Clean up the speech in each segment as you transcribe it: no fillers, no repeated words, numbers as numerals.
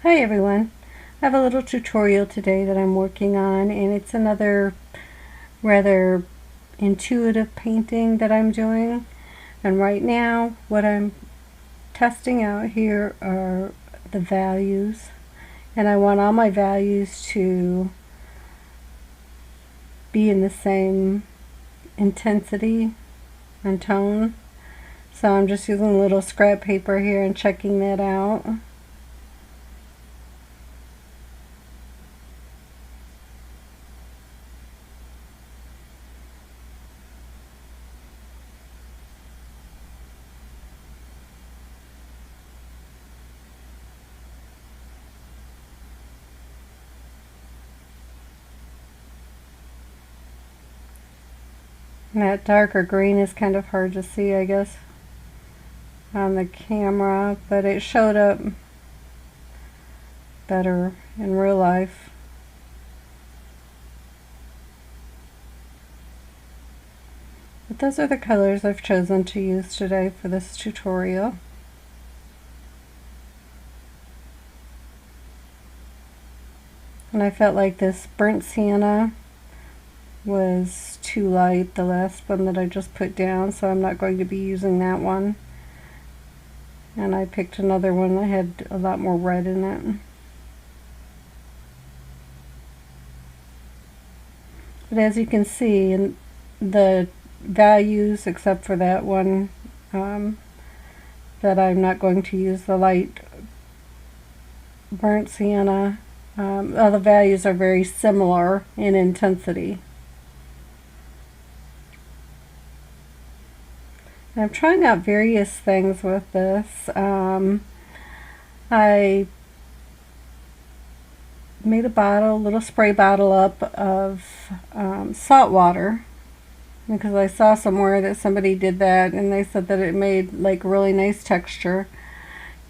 Hi everyone. I have a little tutorial today that I'm working on, and it's another rather intuitive painting that I'm doing. And right now what I'm testing out here are the values, and I want all my values to be in the same intensity and tone. So I'm just using a little scrap paper here and checking that out. And that darker green is kind of hard to see, I guess, on the camera, but it showed up better in real life. But those are the colors I've chosen to use today for this tutorial. And I felt like this burnt sienna was too light, the last one that I just put down, so I'm not going to be using that one. And I picked another one that had a lot more red in it. But as you can see, in the values, except for that one that I'm not going to use, the light burnt sienna, all the values are very similar in intensity. And I'm trying out various things with this. I made a little spray bottle up of salt water, because I saw somewhere that somebody did that and they said that it made like really nice texture.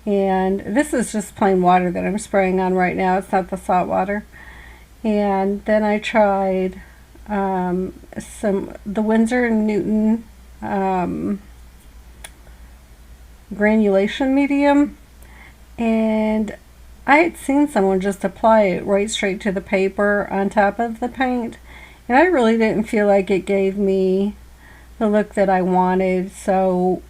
And this is just plain water that I'm spraying on right now. It's not the salt water. And then I tried the Winsor & Newton granulation medium, and I had seen someone just apply it right straight to the paper on top of the paint, and I really didn't feel like it gave me the look that I wanted. So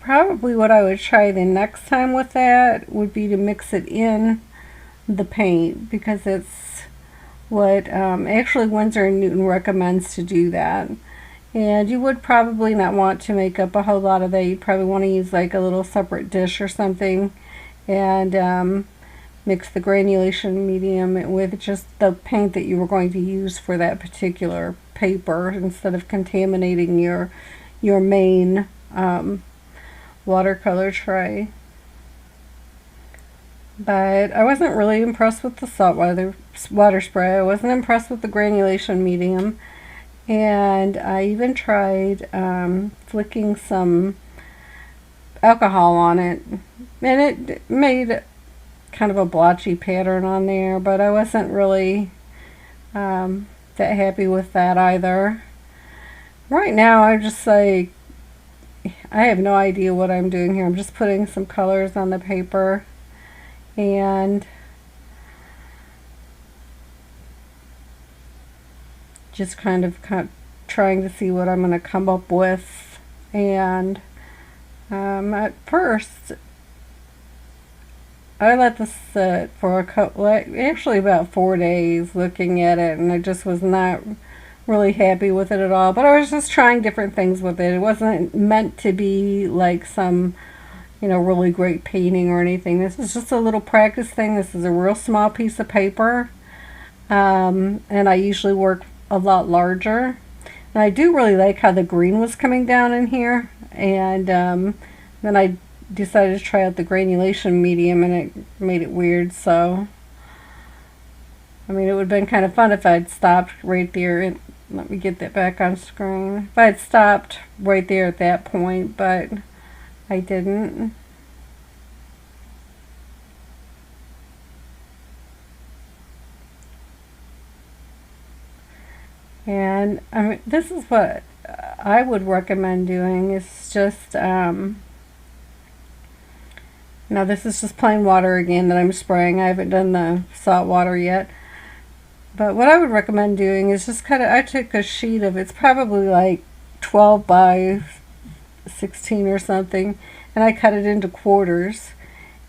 probably what I would try the next time with that would be to mix it in the paint, because it's what actually Winsor & Newton recommends to do that. And you would probably not want to make up a whole lot of that. You'd probably want to use like a little separate dish or something, and mix the granulation medium with just the paint that you were going to use for that particular paper, instead of contaminating your main watercolor tray. But I wasn't really impressed with the salt water spray. I wasn't impressed with the granulation medium. And I even tried flicking some alcohol on it, and it made kind of a blotchy pattern on there, but I wasn't really that happy with that either. Right now I'm just like, I have no idea what I'm doing here. I'm just putting some colors on the paper and just kind of trying to see what I'm going to come up with. And at first I let this sit for actually about 4 days, looking at it, and I just was not really happy with it at all. But I was just trying different things with it. It wasn't meant to be like some, really great painting or anything. This is just a little practice thing. This is a real small piece of paper, and I usually work a lot larger. And I do really like how the green was coming down in here, and then I decided to try out the granulation medium, and it made it weird. So I mean, it would have been kind of fun if I'd stopped right there, and let me get that back on screen, if I'd stopped right there at that point, but I didn't. And I mean, this is what I would recommend doing, is just Now this is just plain water again that I'm spraying. I haven't done the salt water yet. But what I would recommend doing is just I took a sheet of, it's probably like 12 by 16 or something, and I cut it into quarters.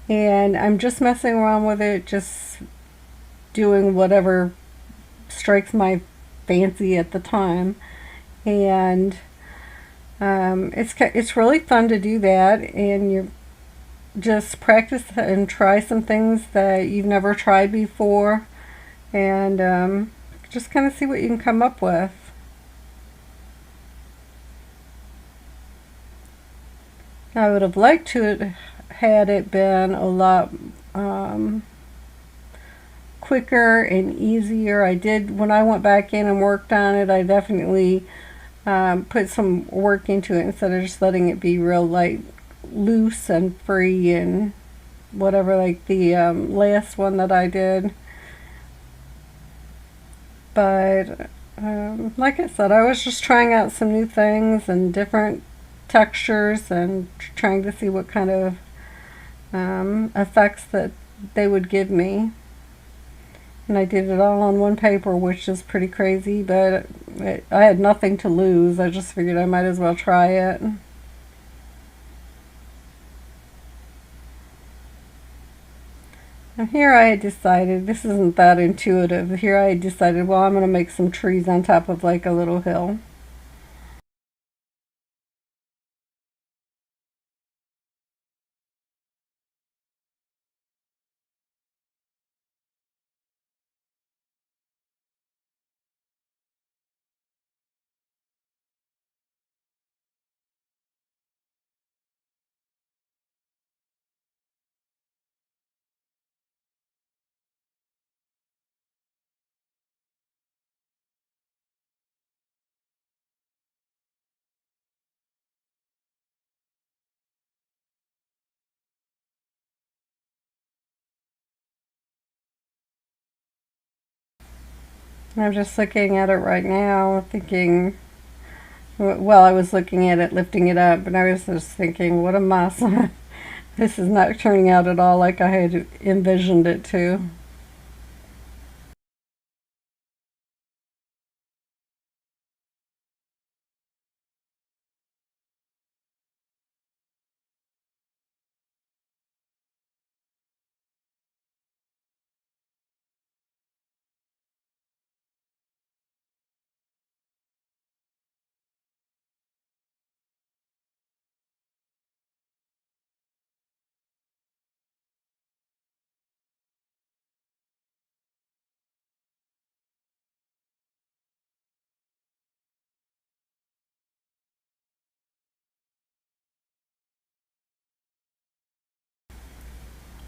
And I'm just messing around with it, just doing whatever strikes my fancy at the time. And it's really fun to do that, and you just practice and try some things that you've never tried before, and just kind of see what you can come up with. I would have liked to had it been a lot quicker and easier. I did, when I went back in and worked on it, I definitely put some work into it instead of just letting it be real light, loose and free and whatever, like the last one that I did. But like I said, I was just trying out some new things and different textures and trying to see what kind of effects that they would give me. And I did it all on one paper, which is pretty crazy, but I had nothing to lose. I just figured I might as well try it. And here I had decided, this isn't that intuitive, here I had decided, well, I'm going to make some trees on top of like a little hill. I'm just looking at it right now, thinking, well, I was looking at it, lifting it up, and I was just thinking, what a mess. This is not turning out at all like I had envisioned it to.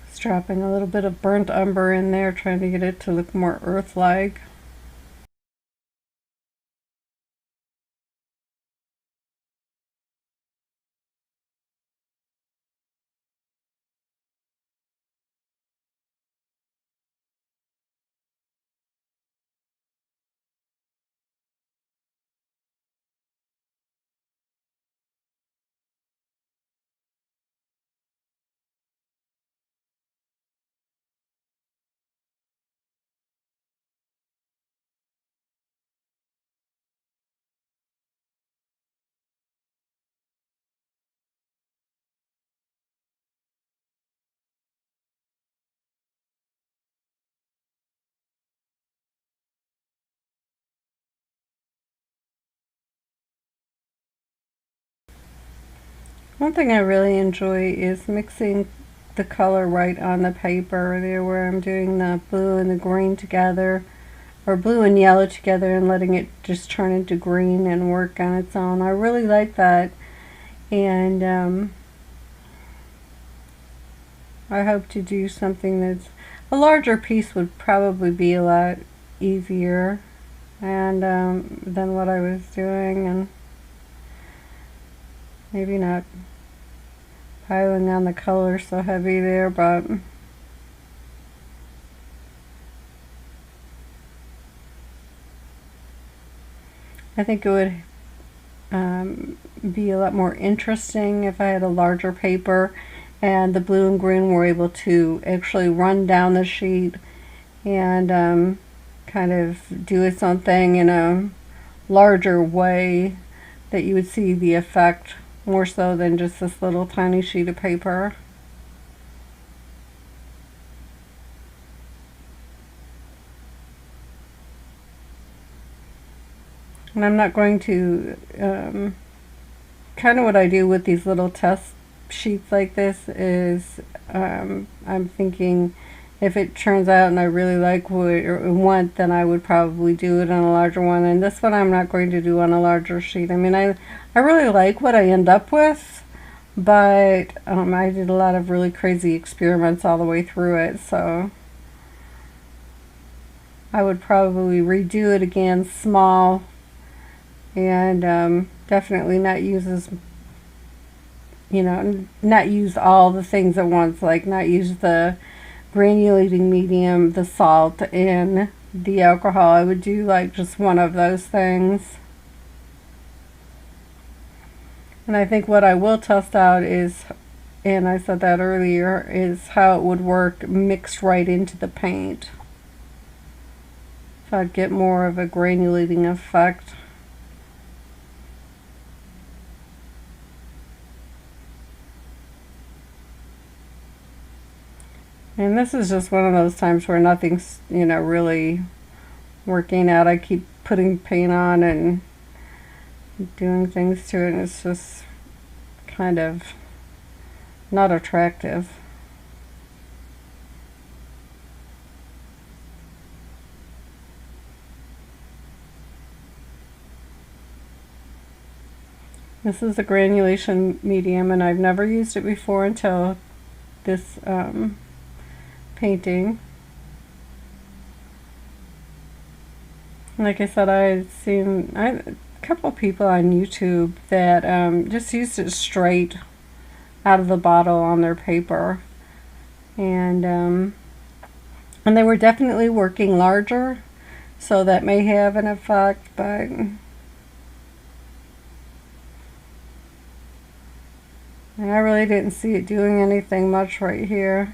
Just dropping a little bit of burnt umber in there, trying to get it to look more earth-like. One thing I really enjoy is mixing the color right on the paper there, where I'm doing the blue and the green together, or blue and yellow together, and letting it just turn into green and work on its own. I really like that, and I hope to do something that's a larger piece would probably be a lot easier and than what I was doing, and maybe not piling on the color so heavy there, but I think it would be a lot more interesting if I had a larger paper and the blue and green were able to actually run down the sheet and kind of do its own thing in a larger way that you would see the effect more so than just this little tiny sheet of paper. And I'm not going to, kind of what I do with these little test sheets like this is I'm thinking if it turns out and I really like what I want, then I would probably do it on a larger one. And this one I'm not going to do on a larger sheet. I mean, I really like what I end up with, but I did a lot of really crazy experiments all the way through it, so I would probably redo it again small, and definitely not use as, not use all the things at once, like not use the granulating medium, the salt, and the alcohol. I would do like just one of those things. And I think what I will test out is, and I said that earlier, is how it would work mixed right into the paint. So I'd get more of a granulating effect. And this is just one of those times where nothing's, really working out. I keep putting paint on and doing things to it, and it's just kind of not attractive. This is a granulation medium, and I've never used it before until this painting. Like I said, I've seen a couple people on YouTube that just used it straight out of the bottle on their paper, and they were definitely working larger, so that may have an effect, but I really didn't see it doing anything much right here.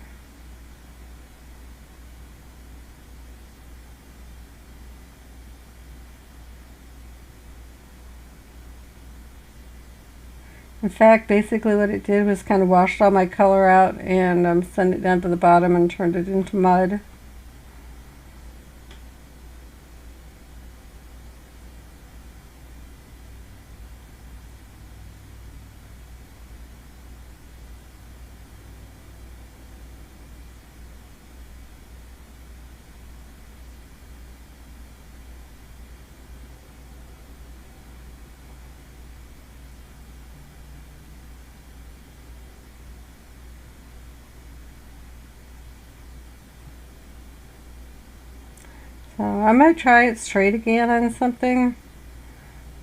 In fact, basically what it did was kind of washed all my color out and sent it down to the bottom and turned it into mud. So I might try it straight again on something,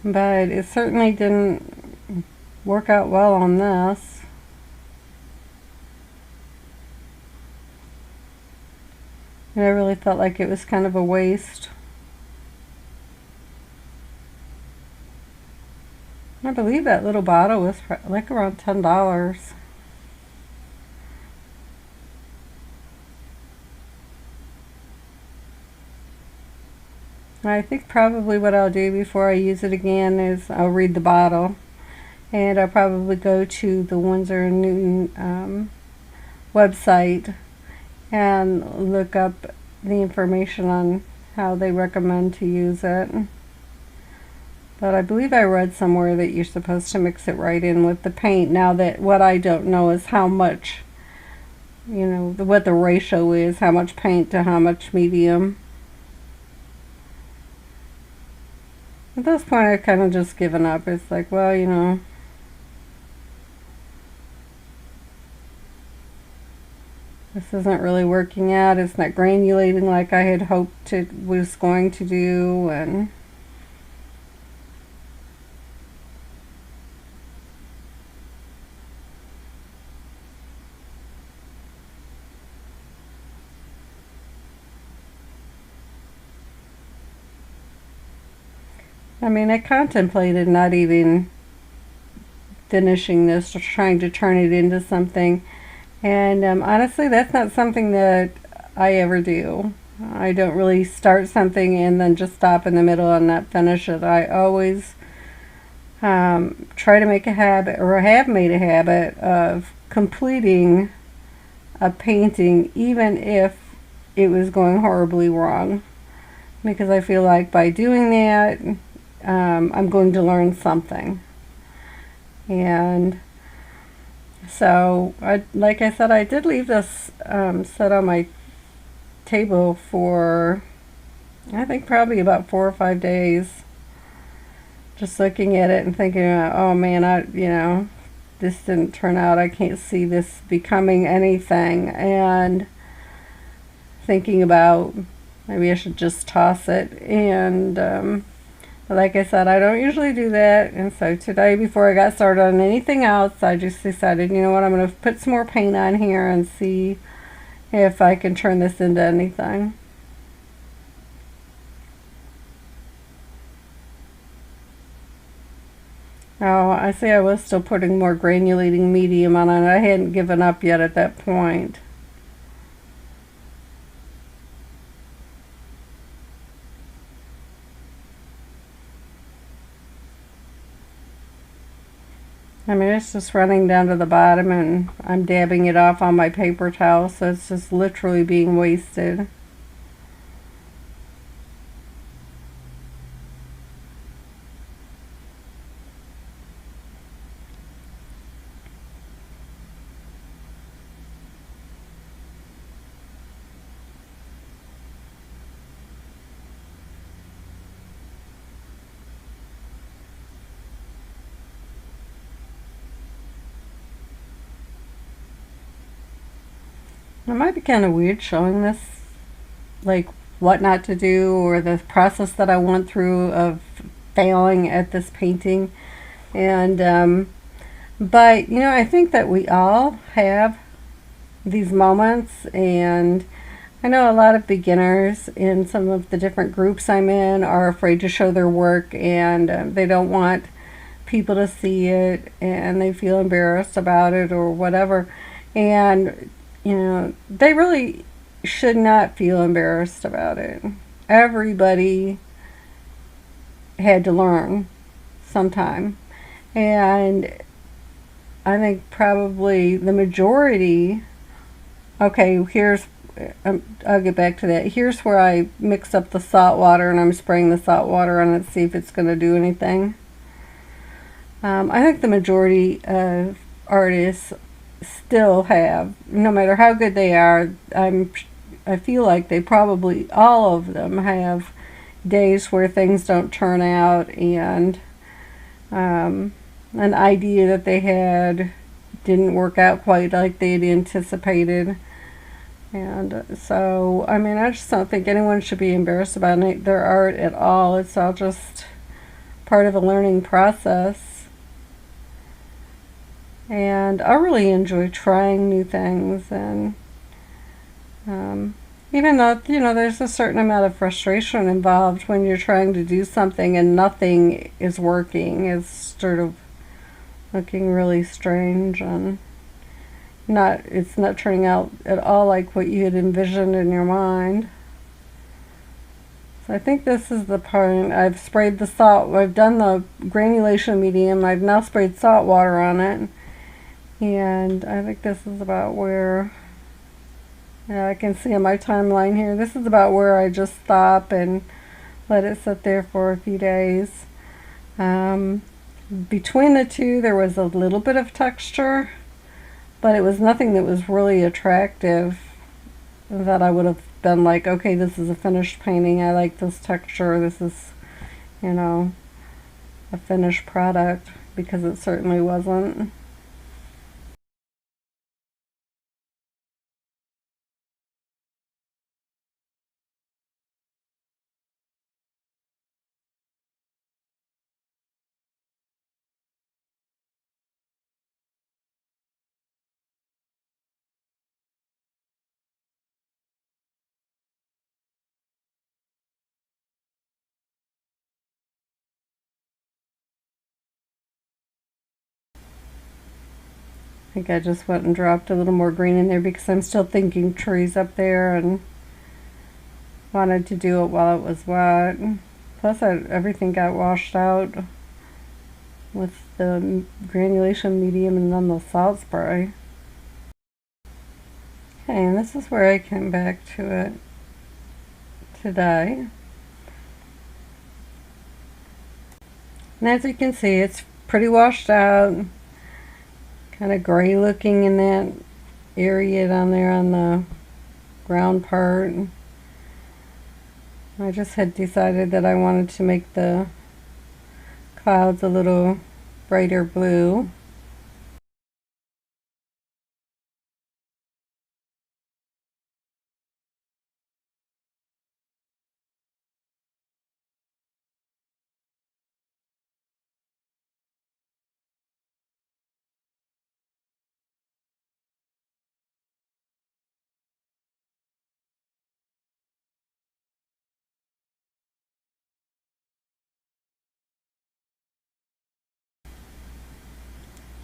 but it certainly didn't work out well on this. And I really felt like it was kind of a waste. I believe that little bottle was like around $10. I think probably what I'll do before I use it again is I'll read the bottle, and I'll probably go to the Winsor & Newton website and look up the information on how they recommend to use it. But I believe I read somewhere that you're supposed to mix it right in with the paint. Now, that what I don't know is how much, what the ratio is, how much paint to how much medium. At this point, I've kind of just given up. It's like, well, this isn't really working out. It's not granulating like I had hoped it was going to do, and I mean, I contemplated not even finishing this or trying to turn it into something, And honestly, that's not something that I ever do. I don't really start something and then just stop in the middle and not finish it. I always try to make a habit, or have made a habit, of completing a painting even if it was going horribly wrong. Because I feel like by doing that, I'm going to learn something. And so, like I said, I did leave this set on my table for, I think, probably about 4 or 5 days. Just looking at it and thinking, oh man, this didn't turn out. I can't see this becoming anything. And thinking about maybe I should just toss it. And like I said, I don't usually do that. And so today, before I got started on anything else, I just decided, you know what, I'm going to put some more paint on here and see if I can turn this into anything. Oh, I see I was still putting more granulating medium on it. I hadn't given up yet at that point. I mean, it's just running down to the bottom and I'm dabbing it off on my paper towel, so it's just literally being wasted. It might be kind of weird showing this, like what not to do or the process that I went through of failing at this painting. And but I think that we all have these moments, and I know a lot of beginners in some of the different groups I'm in are afraid to show their work, and they don't want people to see it, and they feel embarrassed about it or whatever. And they really should not feel embarrassed about it. Everybody had to learn sometime. And I think probably the majority, okay, I'll get back to that. Here's where I mix up the salt water and I'm spraying the salt water on it to see if it's going to do anything. I think the majority of artists still have, no matter how good they are, I feel like they probably, all of them have days where things don't turn out, and an idea that they had didn't work out quite like they'd anticipated. And so, I mean, I just don't think anyone should be embarrassed about their art at all. It's all just part of a learning process. And I really enjoy trying new things, and even though there's a certain amount of frustration involved when you're trying to do something and nothing is working. It's sort of looking really strange, and it's not turning out at all like what you had envisioned in your mind. So I think this is the part. I've sprayed the salt. I've done the granulation medium. I've now sprayed salt water on it, and I think this is about where, yeah, I can see on my timeline here, this is about where I just stop and let it sit there for a few days. Between the two, there was a little bit of texture, but it was nothing that was really attractive that I would have been like, okay, this is a finished painting. I like this texture. This is, a finished product, because it certainly wasn't. think I just went and dropped a little more green in there because I'm still thinking trees up there and wanted to do it while it was wet. Plus everything got washed out with the granulation medium and then the salt spray. Okay, and this is where I came back to it today. And as you can see, it's pretty washed out, kind of gray looking in that area down there on the ground part. I just had decided that I wanted to make the clouds a little brighter blue.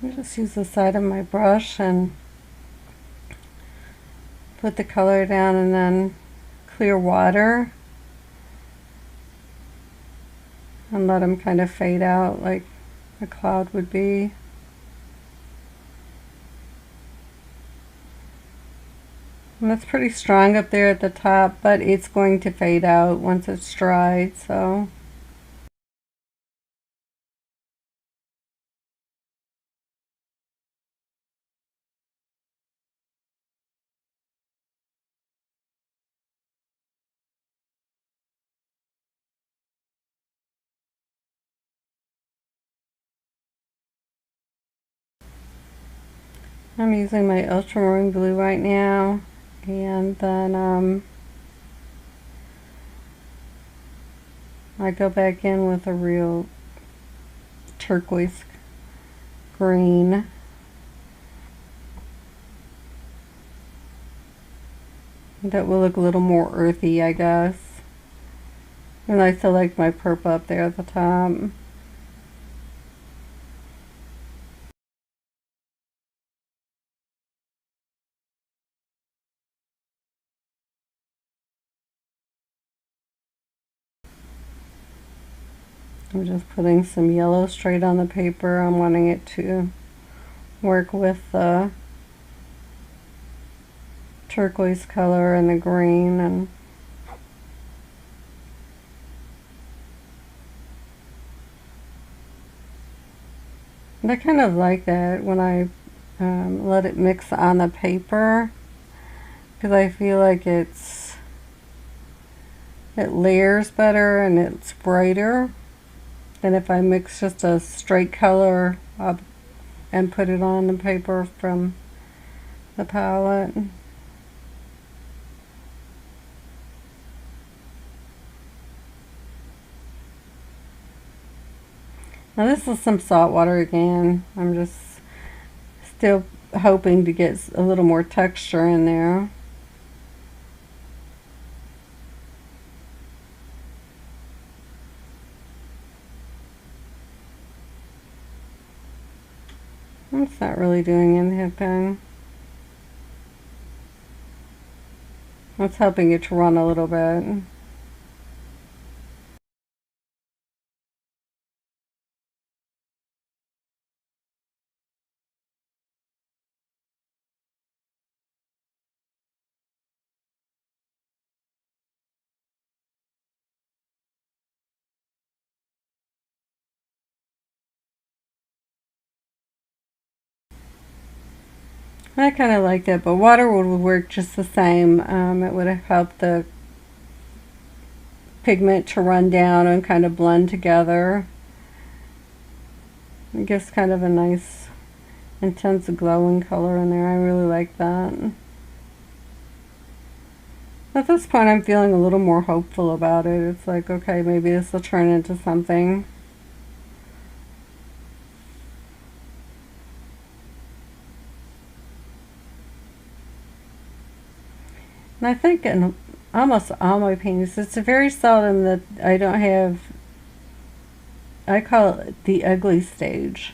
I just use the side of my brush and put the color down and then clear water and let them kind of fade out like a cloud would be. And it's pretty strong up there at the top, but it's going to fade out once it's dried, so. I'm using my ultramarine blue right now, and then I go back in with a real turquoise green. That will look a little more earthy, I guess. And I still like my purple up there at the top. I'm just putting some yellow straight on the paper. I'm wanting it to work with the turquoise color and the green, and I kind of like that when I let it mix on the paper, because I feel like it layers better and it's brighter than if I mix just a straight color up and put it on the paper from the palette. Now this is some salt water again. I'm just still hoping to get a little more texture in there. It's not really doing anything. It's helping it to run a little bit. I kind of like that, but water would work just the same. It would have helped the pigment to run down and kind of blend together. It gives kind of a nice intense glowing color in there. I really like that. At this point I'm feeling a little more hopeful about it. It's like, okay, maybe this will turn into something. And I think in almost all my paintings, it's very seldom that I don't have, I call it the ugly stage.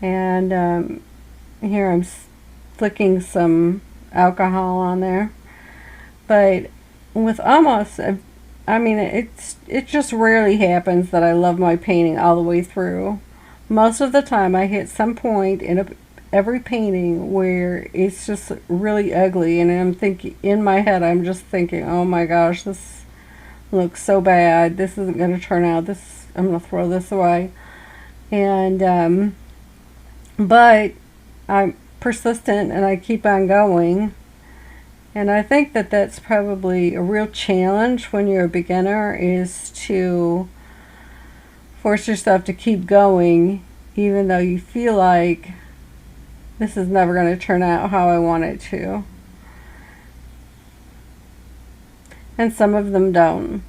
And, here I'm flicking some alcohol on there. But with almost, I mean, it just rarely happens that I love my painting all the way through. Most of the time I hit some point in every painting where it's just really ugly, and I'm thinking, in my head, I'm just thinking, oh my gosh, this looks so bad. This isn't going to turn out. I'm going to throw this away. And, but I'm persistent and I keep on going. And I think that that's probably a real challenge when you're a beginner, is to force yourself to keep going even though you feel like this is never going to turn out how I want it to. And some of them don't.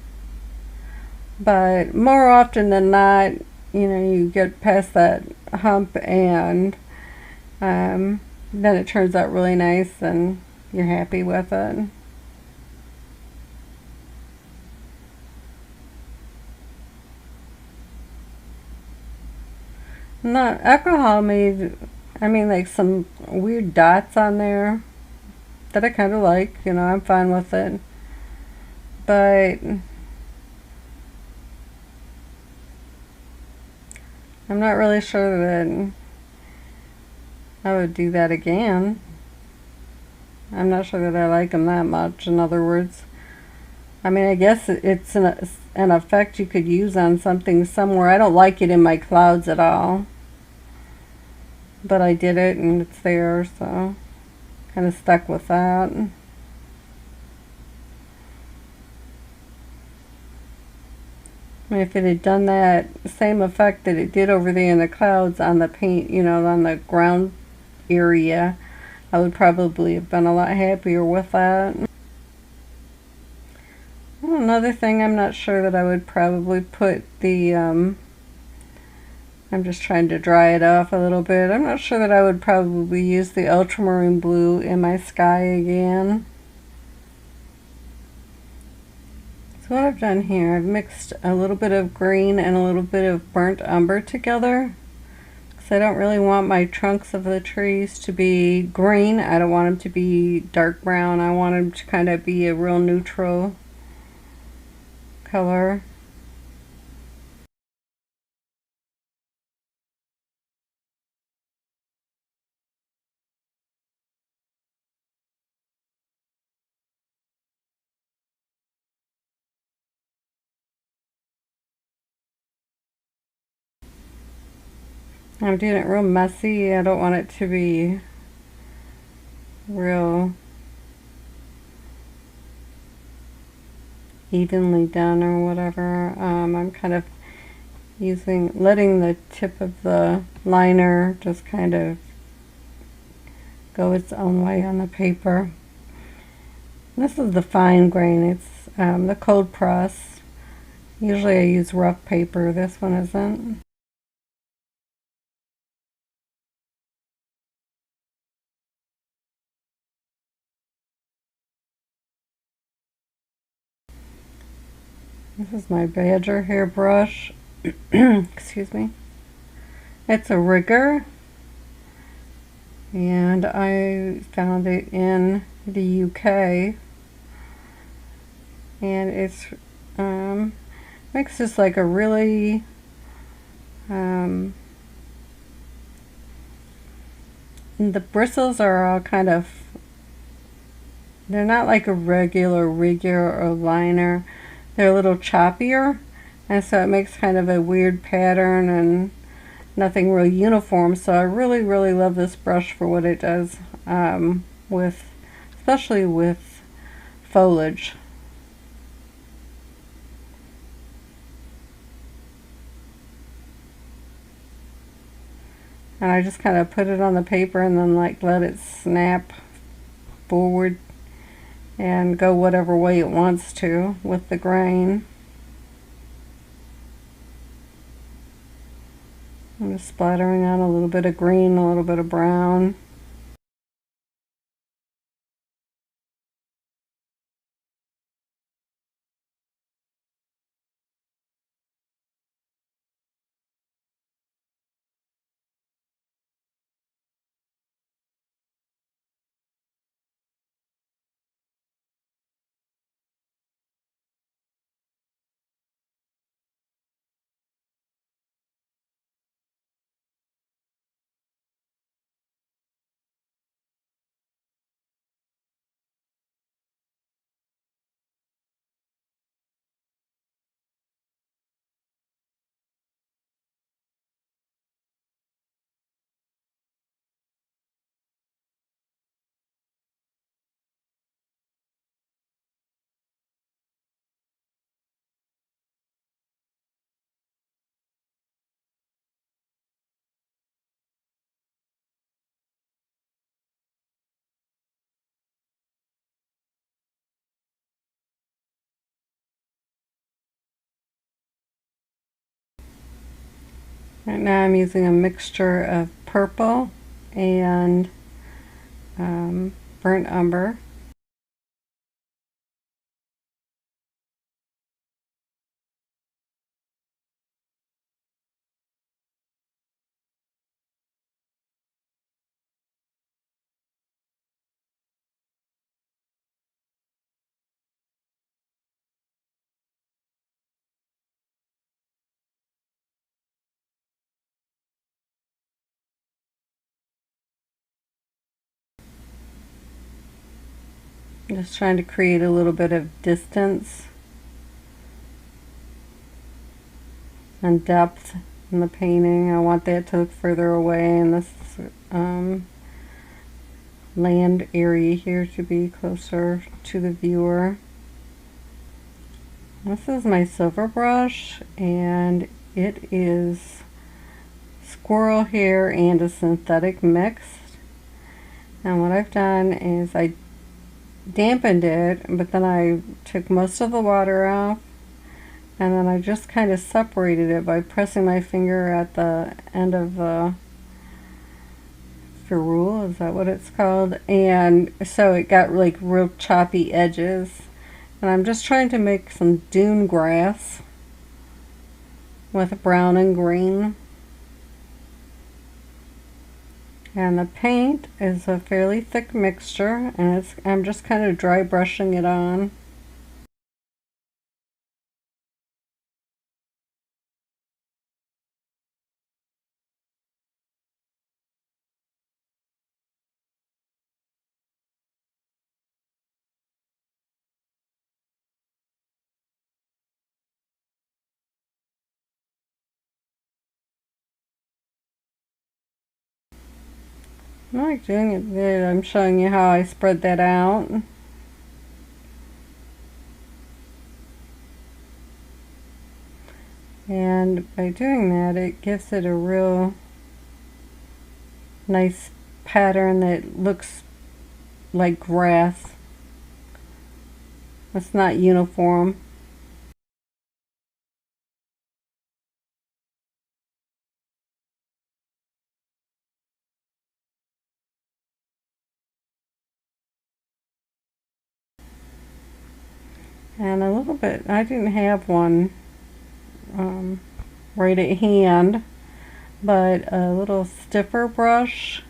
But more often than not, you get past that hump, and then it turns out really nice and you're happy with it. Not alcohol made, I mean, like some weird dots on there that I kind of like. I'm fine with it. But I'm not really sure that I would do that again. I'm not sure that I like them that much, in other words. I mean, I guess it's an effect you could use on something somewhere. I don't like it in my clouds at all. But I did it and it's there, so kind of stuck with that. I mean, if it had done that same effect that it did over there in the clouds on the paint, on the ground area, I would probably have been a lot happier with that. Another thing, I'm not sure that I would probably put the, I'm just trying to dry it off a little bit. I'm not sure that I would probably use the ultramarine blue in my sky again. So what I've done here, I've mixed a little bit of green and a little bit of burnt umber together. Because I don't really want my trunks of the trees to be green. I don't want them to be dark brown. I want them to kind of be a real neutral color. I'm doing it real messy. I don't want it to be real evenly done or whatever. I'm kind of letting the tip of the liner just kind of go its own way on the paper. This is the fine grain. It's the cold press. Usually I use rough paper. This one isn't. This is my Badger hairbrush. Excuse me. It's a rigger, and I found it in the UK, and it's makes this like a really the bristles are all kind of, they're not like a regular rigger or liner. They're a little choppier, and so it makes kind of a weird pattern and nothing real uniform. So I really, really love this brush for what it does, especially with foliage. And I just kind of put it on the paper and then like let it snap forward and go whatever way it wants to with the grain. I'm just splattering on a little bit of green, a little bit of brown. Right now I'm using a mixture of purple and burnt umber. Just trying to create a little bit of distance and depth in the painting. I want that to look further away, and this land area here to be closer to the viewer. This is my silver brush, and it is squirrel hair and a synthetic mix. And what I've done is I dampened it, but then I took most of the water off, and then I just kind of separated it by pressing my finger at the end of the ferrule, is that what it's called? And so it got like real choppy edges. And I'm just trying to make some dune grass with brown and green. And the paint is a fairly thick mixture, and I'm just kind of dry brushing it on. I'm not doing it there. I'm showing you how I spread that out. And by doing that, it gives it a real nice pattern that looks like grass. It's not uniform. And a little bit, I didn't have one right at hand, but a little stiffer brush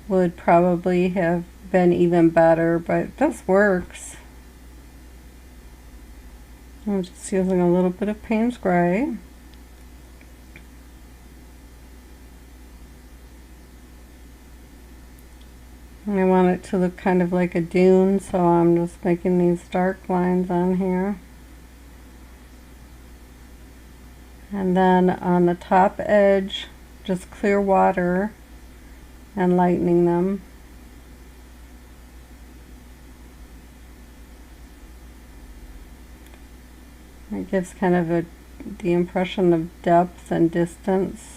would probably have been even better, but this works. I'm just using a little bit of Payne's Gray. And I want it to look kind of like a dune, so I'm just making these dark lines on here. And then on the top edge, just clear water and lightening them. It gives kind of the impression of depth and distance.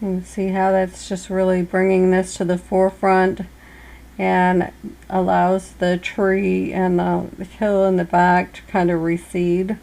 You can see how that's just really bringing this to the forefront and allows the tree and the hill in the back to kind of recede.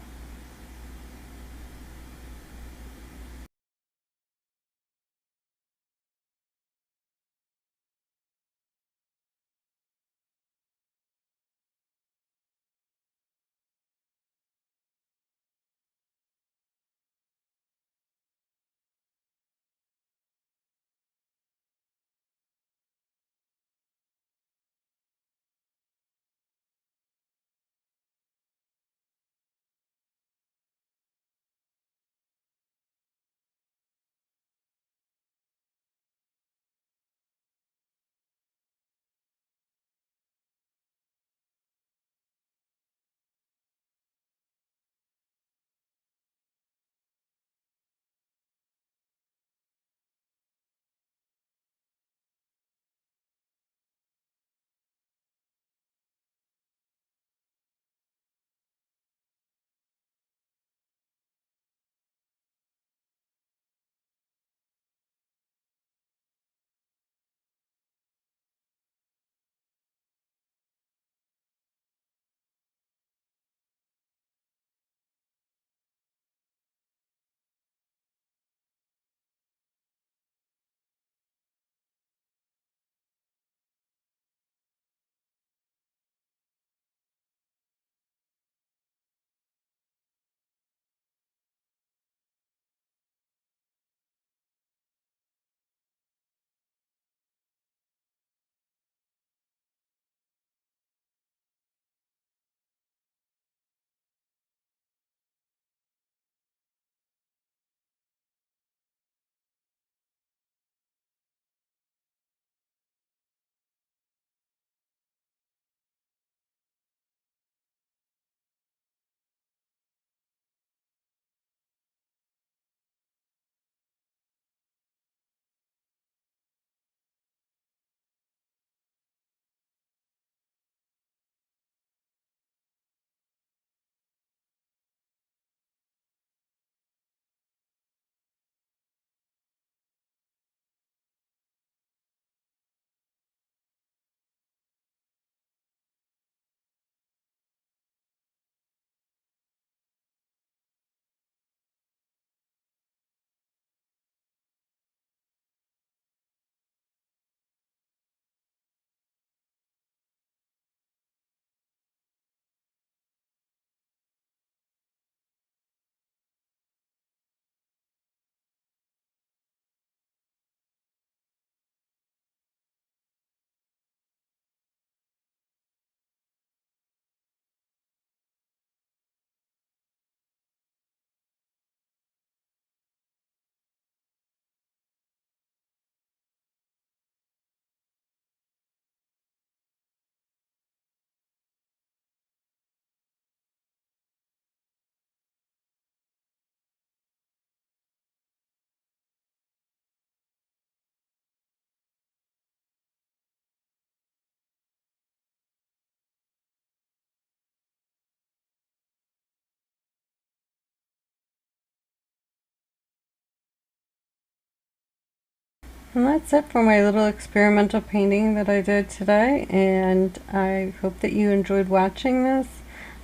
And that's it for my little experimental painting that I did today, and I hope that you enjoyed watching this.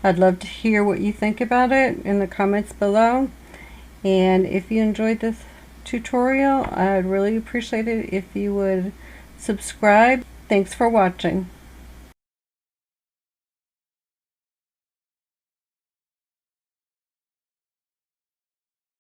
I'd love to hear what you think about it in the comments below. And if you enjoyed this tutorial, I'd really appreciate it if you would subscribe. Thanks for watching.